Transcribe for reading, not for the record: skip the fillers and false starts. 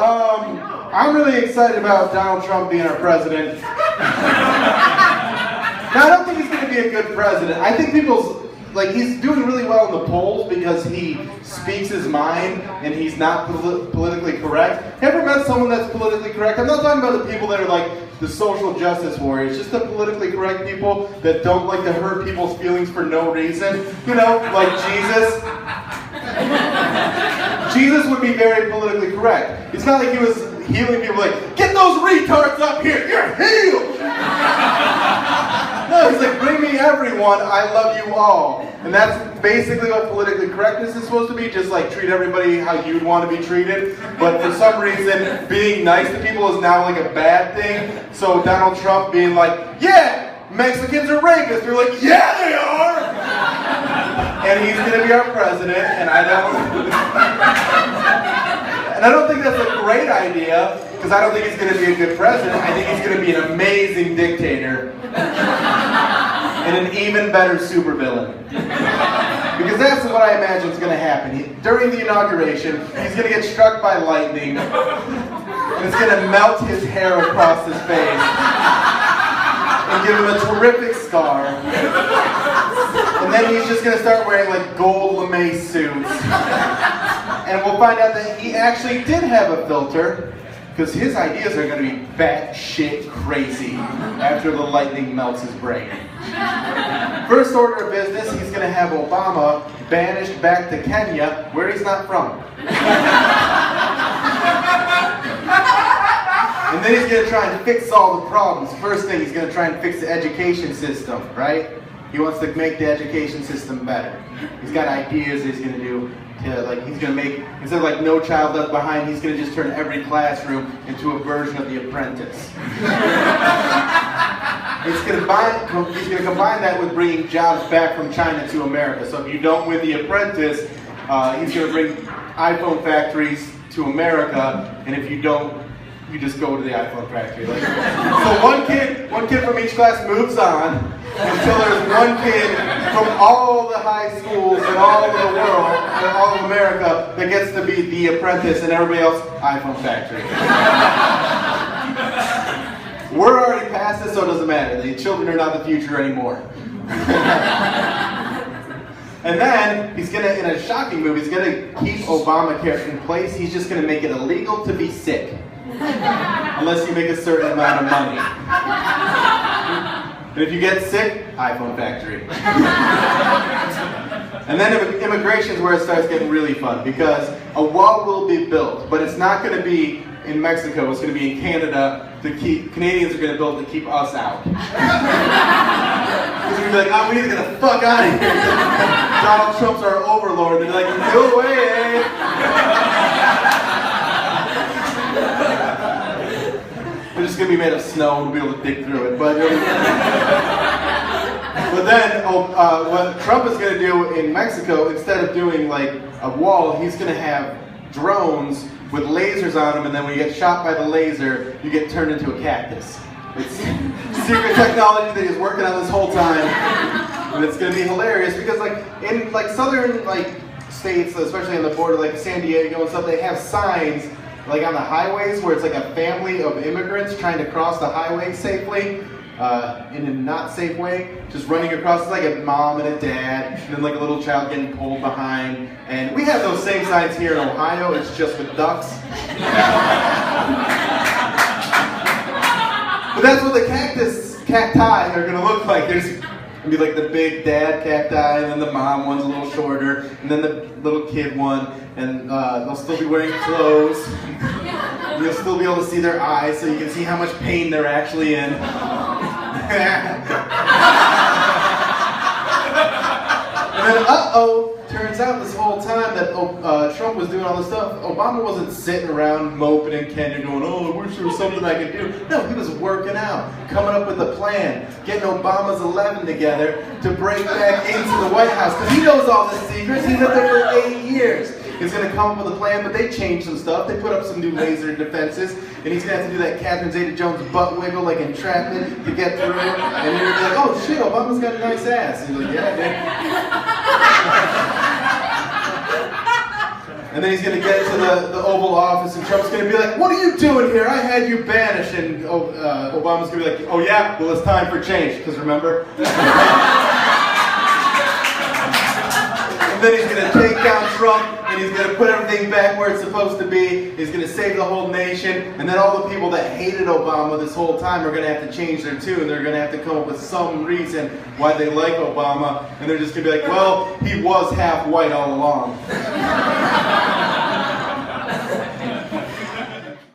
I'm really excited about Donald Trump being our president. Now, I don't think he's going to be a good president. I think he's doing really well in the polls because he speaks his mind and he's not politically correct. Ever met someone that's politically correct? I'm not talking about the people that are like the social justice warriors, just the politically correct people that don't like to hurt people's feelings for no reason. You know, like Jesus. Jesus would be very politically correct. It's not like he was healing people like, get those retards up here, you're healed! No, he's like, bring me everyone, I love you all. And that's basically what politically correctness is supposed to be, just like treat everybody how you'd want to be treated. But for some reason, being nice to people is now like a bad thing. So Donald Trump being like, yeah, Mexicans are rapists. They're like, yeah, they are! And he's going to be our president, and I don't think that's a great idea, because I don't think he's going to be a good president. I think he's going to be an amazing dictator. And an even better supervillain. Because that's what I imagine is going to happen. During the inauguration, he's going to get struck by lightning, and it's going to melt his hair across his face, and give him a terrific scar. And then he's just going to start wearing like gold lame suits. And we'll find out that he actually did have a filter, because his ideas are going to be batshit crazy after the lightning melts his brain. First order of business, he's going to have Obama banished back to Kenya, where he's not from. And then he's going to try and fix all the problems. First thing, he's going to try and fix the education system, right? He wants to make the education system better. He's got ideas he's going to do. He's going to make, instead of like No Child Left Behind, he's going to just turn every classroom into a version of The Apprentice. He's going to combine that with bringing jobs back from China to America. So if you don't win The Apprentice, he's going to bring iPhone factories to America, and if you don't, you just go to the iPhone factory. So one kid from each class moves on until there's one kid from all the high schools in all of the world, in all of America, that gets to be The Apprentice, and everybody else, iPhone factory. We're already past this, so it doesn't matter. The children are not the future anymore. And then, he's going to, in a shocking move, he's going to keep Obamacare in place. He's just going to make it illegal to be sick. Unless you make a certain amount of money. And if you get sick, iPhone factory. And then immigration is where it starts getting really fun, because a wall will be built, but it's not going to be in Mexico, it's going to be in Canada. Canadians are going to build to keep us out. Because we're going to be like, we need to get the fuck out of here. Donald Trump's our overlord. They're like, go away. They're just going to be made of snow and we'll be able to dig through it. But then, what Trump is going to do in Mexico, instead of doing like a wall, he's going to have drones with lasers on them, and then when you get shot by the laser, you get turned into a cactus. It's secret technology that he's working on this whole time, and it's going to be hilarious because, like in like southern like states, especially on the border, like San Diego and stuff, they have signs like on the highways where it's like a family of immigrants trying to cross the highway safely. In a not safe way, just running across. It's like a mom and a dad, and then like a little child getting pulled behind. And we have those same signs here in Ohio, it's just with ducks. But that's what the cacti are gonna look like. There's gonna be like the big dad cacti, and then the mom one's a little shorter, and then the little kid one, and they'll still be wearing clothes. You'll still be able to see their eyes, so you can see how much pain they're actually in. And then, turns out this whole time that Trump was doing all this stuff, Obama wasn't sitting around moping in Kenya going, I wish there was something I could do. No, he was working out, coming up with a plan, getting Obama's 11 together to break back into the White House, because he knows all the secrets. He's been there for 8 years. He's going to come up with a plan, but they changed some stuff. They put up some new laser defenses, and he's going to have to do that Catherine Zeta-Jones butt wiggle like entrapment to get through. And you're going to be like, oh shit, Obama's got a nice ass. And he's like, yeah, And then he's going to get to the Oval Office, and Trump's going to be like, "What are you doing here? I had you banished." And Obama's going to be like, "Oh yeah, well it's time for change, because remember?" And then he's going to take down Trump, and he's going to put everything back where it's supposed to be. He's going to save the whole nation, and then all the people that hated Obama this whole time are going to have to change their tune. They're going to have to come up with some reason why they like Obama, and they're just going to be like, "Well, he was half white all along."